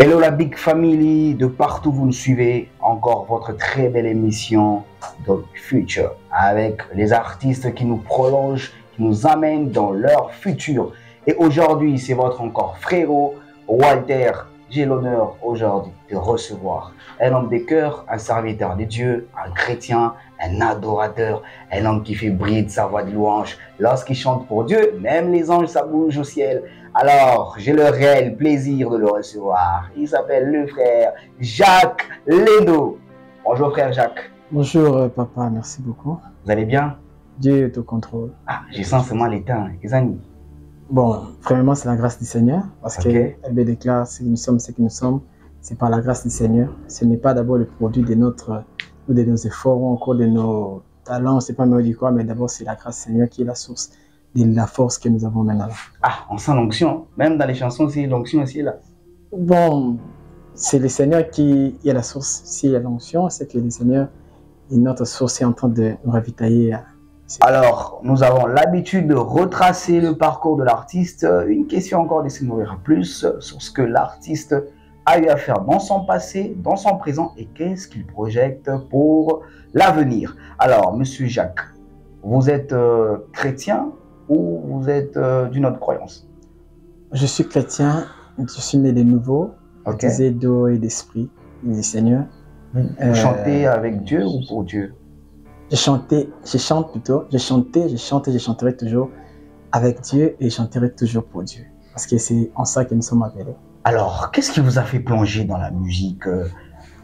Hello la Big Family, de partout vous nous suivez, encore votre très belle émission The Future avec les artistes qui nous prolongent, qui nous amènent dans leur futur. Et aujourd'hui, c'est votre encore frérot Walter. J'ai l'honneur aujourd'hui de recevoir un homme de cœur, un serviteur de Dieu, un chrétien, un adorateur, un homme qui fait briller de sa voix de louange. Lorsqu'il chante pour Dieu, même les anges ça bouge au ciel. Alors, j'ai le réel plaisir de le recevoir. Il s'appelle le frère Jacques Leno. Bonjour frère Jacques. Bonjour papa, merci beaucoup. Vous allez bien? Dieu est au contrôle. Ah, j'ai sensiblement l'éteint, les amis. Bon, premièrement, c'est la grâce du Seigneur, parce qu'elle déclare ce que nous sommes, c'est par la grâce du Seigneur. Ce n'est pas d'abord le produit de nos efforts ou encore de nos talents, c'est pas mieux dire quoi, mais d'abord c'est la grâce du Seigneur qui est la source de la force que nous avons maintenant. Ah, on sent l'onction. Même dans les chansons, c'est l'onction aussi là. Bon, c'est le Seigneur qui est la source. S'il y a l'onction, c'est que le Seigneur est notre source est en train de nous ravitailler. Alors, nous avons l'habitude de retracer le parcours de l'artiste. Une question encore de se nourrir plus sur ce que l'artiste a eu à faire dans son passé, dans son présent et qu'est-ce qu'il projette pour l'avenir. Alors, monsieur Jacques, vous êtes chrétien ou vous êtes d'une autre croyance? Je suis chrétien, je suis né de nouveau, baptisé d'eau et d'esprit du Seigneur. Vous chantez avec Dieu ou pour Dieu? Je chante et je chanterai toujours avec Dieu et je chanterai toujours pour Dieu. Parce que c'est en ça que nous sommes appelés. Alors, qu'est-ce qui vous a fait plonger dans la musique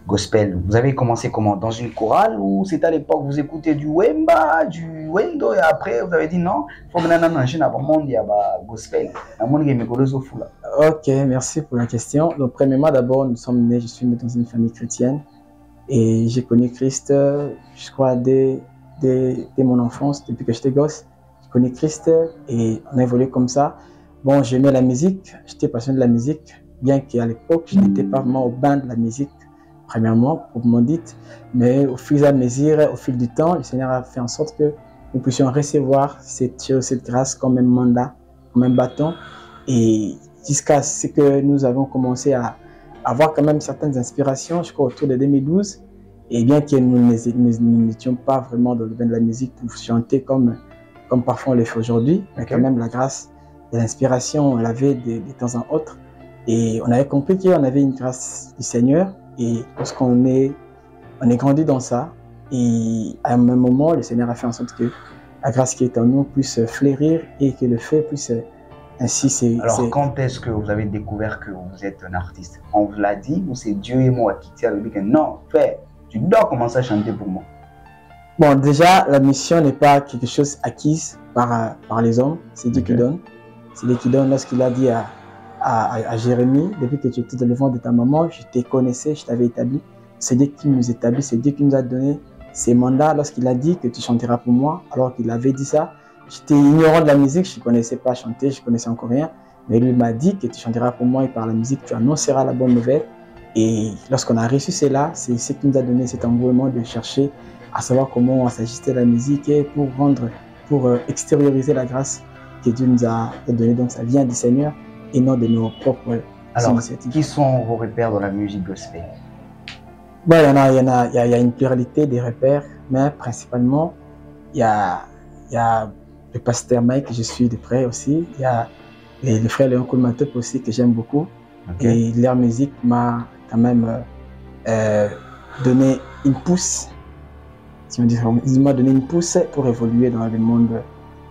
gospel? Vous avez commencé comment? Dans une chorale ou c'est à l'époque vous écoutez du Wemba, du Wendo et après vous avez dit non, il faut maintenant manger dans le monde, il y a gospel. Ok, merci pour la question. Donc, premièrement, d'abord, je suis né dans une famille chrétienne. Et j'ai connu Christ, je crois, dès mon enfance, depuis que j'étais gosse. J'ai connu Christ et on a évolué comme ça. Bon, j'aimais la musique, j'étais passionné de la musique, bien qu'à l'époque, je n'étais pas vraiment au bain de la musique, premièrement, proprement dite. Mais au fur et à mesure, au fil du temps, le Seigneur a fait en sorte que nous puissions recevoir cette grâce comme un mandat, comme un bâton. Et jusqu'à ce que nous avons commencé à avoir quand même certaines inspirations, je crois autour de 2012, et bien que nous n'étions pas vraiment dans le bain de la musique pour chanter comme parfois on le fait aujourd'hui, mais quand même la grâce de l'inspiration, on l'avait de temps en autre, et on avait compris qu'on avait une grâce du Seigneur, et lorsqu'on est grandi dans ça, et à un même moment, le Seigneur a fait en sorte que la grâce qui est en nous puisse fleurir et que le feu puisse... Alors, quand est-ce que vous avez découvert que vous êtes un artiste? On vous l'a dit ou c'est Dieu et moi qui tient le dit que non, frère, tu dois commencer à chanter pour moi? Bon, déjà, la mission n'est pas quelque chose acquise par les hommes, c'est Dieu qui donne. C'est Dieu qui donne. Lorsqu'il a dit à Jérémie, depuis que tu étais dans le ventre de ta maman, je te connaissais, je t'avais établi. C'est Dieu qui nous établit, c'est Dieu qui nous a donné ces mandats. Lorsqu'il a dit que tu chanteras pour moi, alors qu'il avait dit ça, j'étais ignorant de la musique, je ne connaissais pas chanter, je ne connaissais encore rien. Mais lui m'a dit que tu chanteras pour moi et par la musique, tu annonceras la bonne nouvelle. Et lorsqu'on a reçu cela, c'est ce qui nous a donné cet engouement de chercher à savoir comment s'ajuster la musique et pour extérioriser la grâce que Dieu nous a donnée. Donc ça vient du Seigneur et non de nos propres initiatives. Qui sont vos repères dans la musique gospel? Bon, il y a une pluralité des repères, mais principalement, il y a le pasteur Mike que je suis de près aussi. Il y a le frère Léon Koulmatop aussi que j'aime beaucoup. Et leur musique m'a quand même donné une pousse. Il m'a donné une pousse pour évoluer dans le monde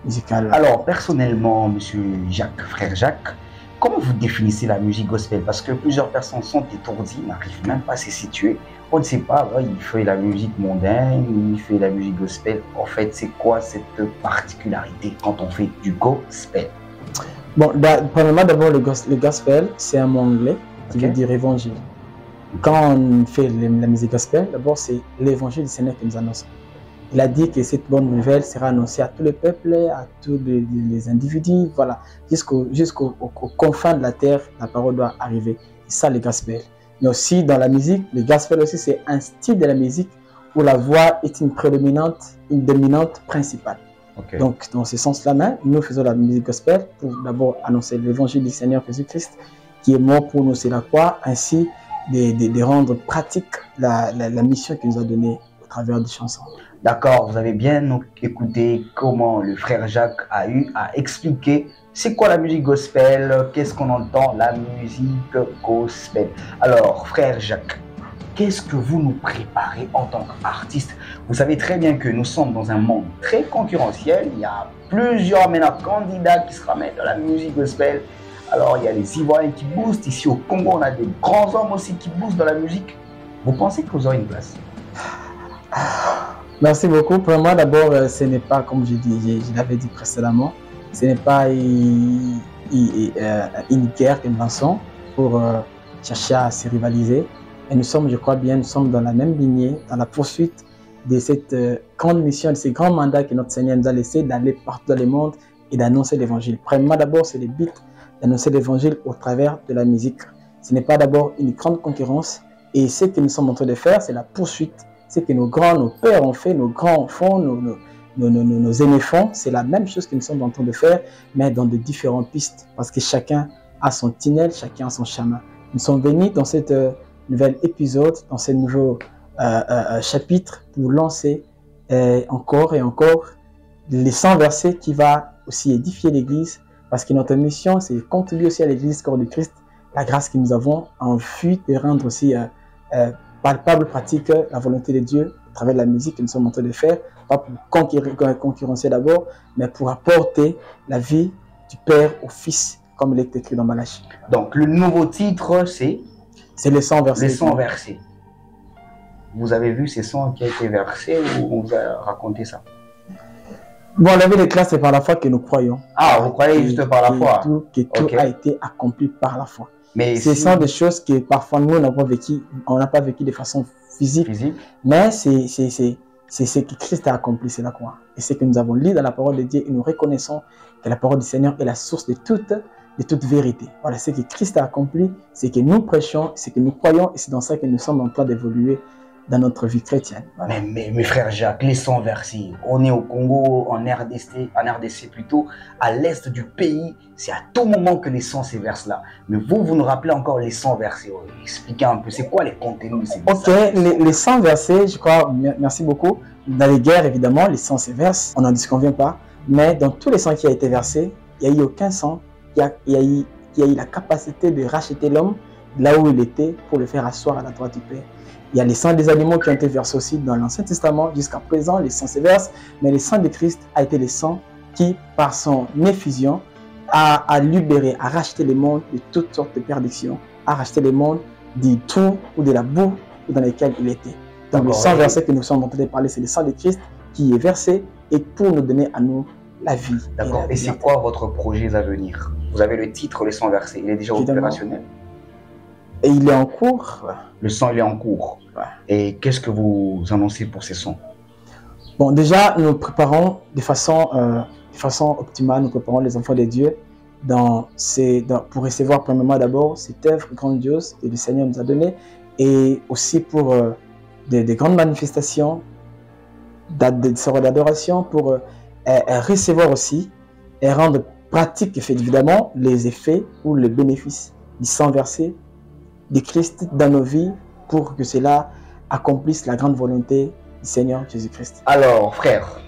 musical. Alors, personnellement, monsieur Jacques, frère Jacques, comment vous définissez la musique gospel? Parce que plusieurs personnes sont étourdies, n'arrivent même pas à se situer. On ne sait pas, il fait la musique mondaine, il fait la musique gospel. En fait, c'est quoi cette particularité quand on fait du gospel? Bon, premièrement, d'abord, le gospel, c'est un mot anglais qui veut dire évangile. Quand on fait la musique gospel, d'abord, c'est l'évangile du Seigneur qui nous annonce. Il a dit que cette bonne nouvelle sera annoncée à tout le peuple, à tous les individus, voilà, jusqu'aux confins de la terre, la parole doit arriver. C'est ça le gospel. Mais aussi dans la musique, le gospel aussi c'est un style de la musique où la voix est une dominante principale. Donc dans ce sens-là, nous faisons la musique gospel pour d'abord annoncer l'évangile du Seigneur Jésus-Christ qui est mort pour nous, c'est la croix, ainsi de rendre pratique la mission qu'il nous a donnée au travers des chansons. D'accord, vous avez bien écouté comment le frère Jacques a eu à expliquer c'est quoi la musique gospel, qu'est-ce qu'on entend, la musique gospel. Alors, frère Jacques, qu'est-ce que vous nous préparez en tant qu'artiste? Vous savez très bien que nous sommes dans un monde très concurrentiel. Il y a plusieurs maintenant candidats qui se ramènent dans la musique gospel. Alors, il y a les Ivoiriens qui boostent. Ici au Congo, on a des grands hommes aussi qui boostent dans la musique. Vous pensez que vous aurez une place? Merci beaucoup. Pour moi, d'abord, ce n'est pas, comme je l'avais dit précédemment, ce n'est pas une guerre que nous lançons pour chercher à se rivaliser. Et nous sommes, je crois bien, nous sommes dans la même lignée, dans la poursuite de cette grande mission, de ces grands mandats que notre Seigneur nous a laissés d'aller partout dans le monde et d'annoncer l'évangile. Premièrement, d'abord, c'est le but d'annoncer l'évangile au travers de la musique. Ce n'est pas d'abord une grande concurrence. Et ce que nous sommes en train de faire, c'est la poursuite. Ce que nos pères ont fait, nos grands font, nos aînés font, c'est la même chose que nous sommes en train de faire, mais dans de différentes pistes. Parce que chacun a son tunnel, chacun a son chemin. Nous sommes venus dans cette nouvel épisode, dans ce nouveau chapitre, pour lancer encore et encore les 100 versets qui va aussi édifier l'Église, parce que notre mission, c'est de contribuer aussi à l'Église corps de Christ, la grâce que nous avons en vue de rendre aussi palpable, pratique la volonté de Dieu à travers la musique que nous sommes en train de faire, pas pour concurrencer d'abord, mais pour apporter la vie du Père au Fils, comme il est écrit dans Malachie. Donc, le nouveau titre, c'est les 100 versets. Les 100 versets. Vous avez vu ces 100 qui a été versés ou on vous a raconté ça? Bon, la vie de classe, c'est par la foi que nous croyons. Ah, vous croyez juste par la foi? Que tout a été accompli par la foi. Mais ce sont des choses que parfois nous, on n'a pas vécu de façon physique. Mais c'est ce que Christ a accompli, c'est la croix. Et ce que nous avons lu dans la parole de Dieu, et nous reconnaissons que la parole du Seigneur est la source de toute vérité. Voilà, ce que Christ a accompli, c'est que nous prêchons, c'est que nous croyons, et c'est dans ça que nous sommes en train d'évoluer dans notre vie chrétienne. Voilà. Mais frère Jacques, les 100 versets, on est au Congo, en RDC plutôt, à l'est du pays, c'est à tout moment que les 100 ces versets-là. Mais vous nous rappelez encore les 100 versets. Expliquez un peu, c'est quoi les contenus de ces versets? Ok, les 100 versets, je crois, merci beaucoup. Dans les guerres, évidemment, les 100 ces versets, on n'en disconvient pas. Mais dans tous les 100 qui a été versés, il n'y a eu aucun 100 qui a eu la capacité de racheter l'homme là où il était pour le faire asseoir à la droite du Père. Il y a les sangs des animaux qui ont été versés aussi dans l'Ancien Testament. Jusqu'à présent, les sangs se versent, mais le sang de Christ a été le sang qui, par son effusion, a libéré, a racheté le monde de toutes sortes de perditions, a racheté le monde du trou ou de la boue dans lequel il était. Donc, le sang versé que nous sommes en train de parler, c'est le sang de Christ qui est versé et pour nous donner à nous la vie. D'accord. Et c'est quoi votre projet à venir? Vous avez le titre, le sang versé, il est déjà opérationnel? Et il est en cours. Le sang, il est en cours. Ouais. Et qu'est-ce que vous annoncez pour ces sons? Bon, déjà, nous préparons de façon optimale, nous préparons les enfants de Dieu pour recevoir premièrement d'abord cette œuvre grandiose que le Seigneur nous a donnée et aussi pour des grandes manifestations d'adoration, pour recevoir aussi et rendre pratique évidemment les effets ou les bénéfices du sang versé de Christ dans nos vies pour que cela accomplisse la grande volonté du Seigneur Jésus-Christ. Alors frère,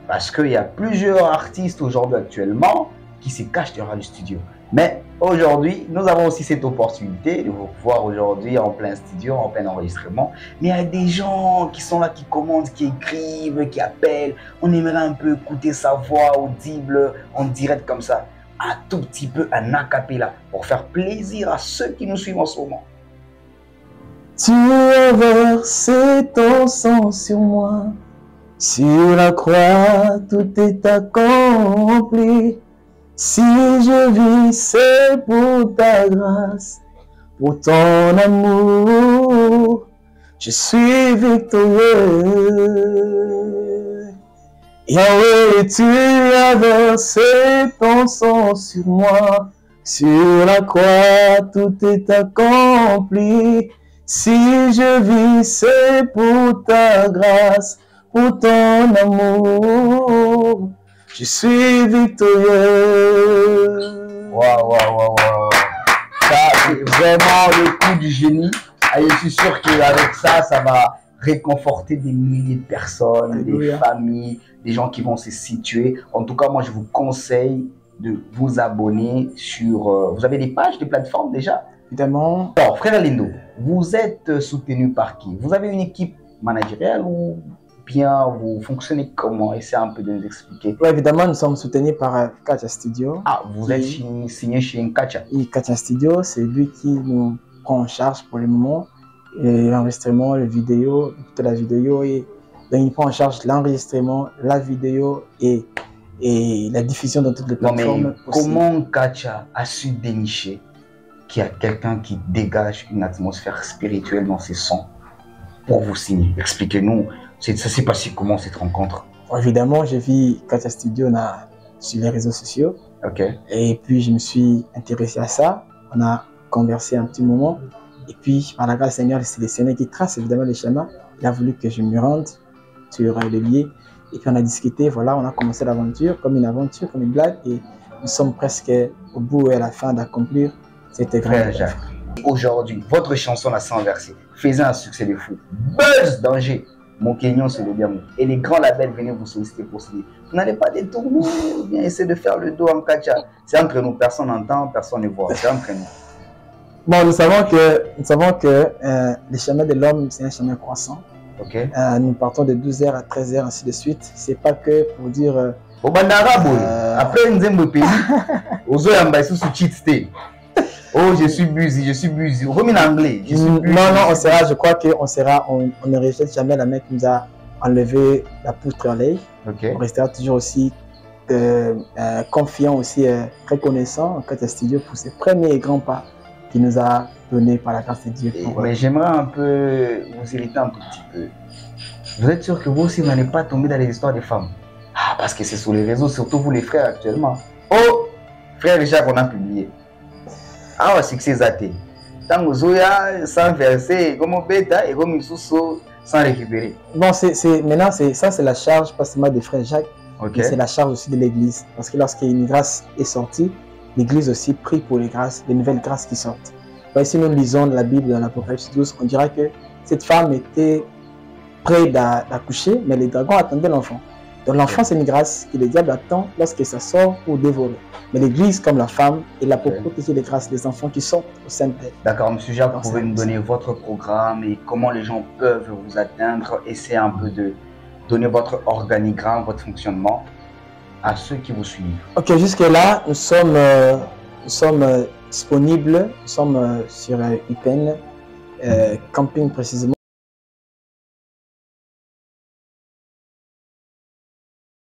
parce qu'il y a plusieurs artistes aujourd'hui actuellement qui se cachent derrière le studio. Mais aujourd'hui, nous avons aussi cette opportunité de vous voir aujourd'hui en plein studio, en plein enregistrement. Mais il y a des gens qui sont là, qui commandent, qui écrivent, qui appellent. On aimerait un peu écouter sa voix audible, en direct comme ça, un tout petit peu en a cappella, pour faire plaisir à ceux qui nous suivent en ce moment. Tu as versé ton sang sur moi, sur la croix, tout est accompli. Si je vis, c'est pour ta grâce, pour ton amour, je suis victorieux. Yahweh, tu as versé ton sang sur moi, sur la croix, tout est accompli. Si je vis, c'est pour ta grâce, pour ton amour, je suis victorieux. Waouh. vraiment le coup du génie. Et je suis sûr qu'avec ça, ça va réconforter des milliers de personnes, Alléluia. des familles, des gens qui vont se situer. En tout cas, moi, je vous conseille de vous abonner sur... vous avez des pages, des plateformes déjà? Évidemment. Alors, frère Lindo, vous êtes soutenu par qui? Vous avez une équipe managériale ou bien vous fonctionnez comment? Essayez un peu de nous expliquer. Oui, évidemment, nous sommes soutenus par Katia Studio. Ah, vous êtes signé chez Katia. Et Katia Studio, c'est lui qui nous prend en charge pour le moment. L'enregistrement, les vidéos, toute la vidéo. Et donc, il prend en charge l'enregistrement, la vidéo et la diffusion dans toutes les plateformes. Non, mais comment Katia a su dénicher qu'il y a quelqu'un qui dégage une atmosphère spirituelle dans ses sons pour vous signer? Expliquez-nous, ça s'est passé comment cette rencontre? Évidemment, j'ai vu Katia Studio sur les réseaux sociaux. Ok. Et puis, je me suis intéressé à ça. On a conversé un petit moment. Et puis, par la grâce du Seigneur, c'est le Seigneur qui trace évidemment les schémas. Il a voulu que je me rende sur le lieu. Et puis, on a discuté. Voilà, on a commencé l'aventure comme une aventure, comme une blague. Et nous sommes presque au bout et à la fin d'accomplir cette grande œuvre. Aujourd'hui, votre chanson La Sans Versé faisait un succès de fou. Buzz danger. Mon Kenyon, c'est le bien. Et les grands labels venaient vous solliciter pour signer. Vous n'allez pas détourner ou bien essayer de faire le dos en Katia. C'est entre nous. Personne n'entend, personne ne voit. C'est entre nous. Bon, nous savons que le chemin de l'homme, c'est un chemin croissant. Okay. Nous partons de 12h à 13h, ainsi de suite. C'est pas que pour dire... Au Bandara, après nous avons pays, aux autres, sous cheat stay. Oh, je suis busy. Remis en anglais. Non, on sera, je crois on ne rejette jamais la main qui nous a enlevé la poutre à l'œil. Okay. On restera toujours aussi confiant, aussi reconnaissant en Katia Studio pour ses premiers grands pas qu'il nous a donné par la grâce de Dieu. Mais j'aimerais un peu vous irriter un tout petit peu. Vous êtes sûr que vous aussi, vous n'allez pas tomber dans les histoires des femmes? Ah, parce que c'est sur les réseaux, surtout vous les frères actuellement. Oh, frère Richard qu'on a publié. Ah, ouais, c'est que c'est athée. Tant que Zoya, sans verser, comme au bêta et comme une sous sans récupérer. Bon, maintenant, ça c'est la charge, pas seulement des frères Jacques, okay. C'est la charge aussi de l'Église. Parce que lorsqu'une grâce est sortie, l'Église aussi prie pour les grâces, les nouvelles grâces qui sortent. Donc, si nous lisons la Bible dans l'Apocalypse 12, on dira que cette femme était près d'accoucher, mais les dragons attendaient l'enfant. Donc l'enfant, c'est une grâce que le diable attend lorsque ça sort pour dévorer. Mais l'Église, comme la femme, est là pour protéger les grâces des enfants qui sortent au sein d'elle. D'accord, M. Jacques, vous pouvez nous donner votre programme et comment les gens peuvent vous atteindre. Essayez un peu de donner votre organigramme, votre fonctionnement à ceux qui vous suivent. Ok, jusque-là, nous sommes disponibles, nous sommes sur UPenn, camping précisément.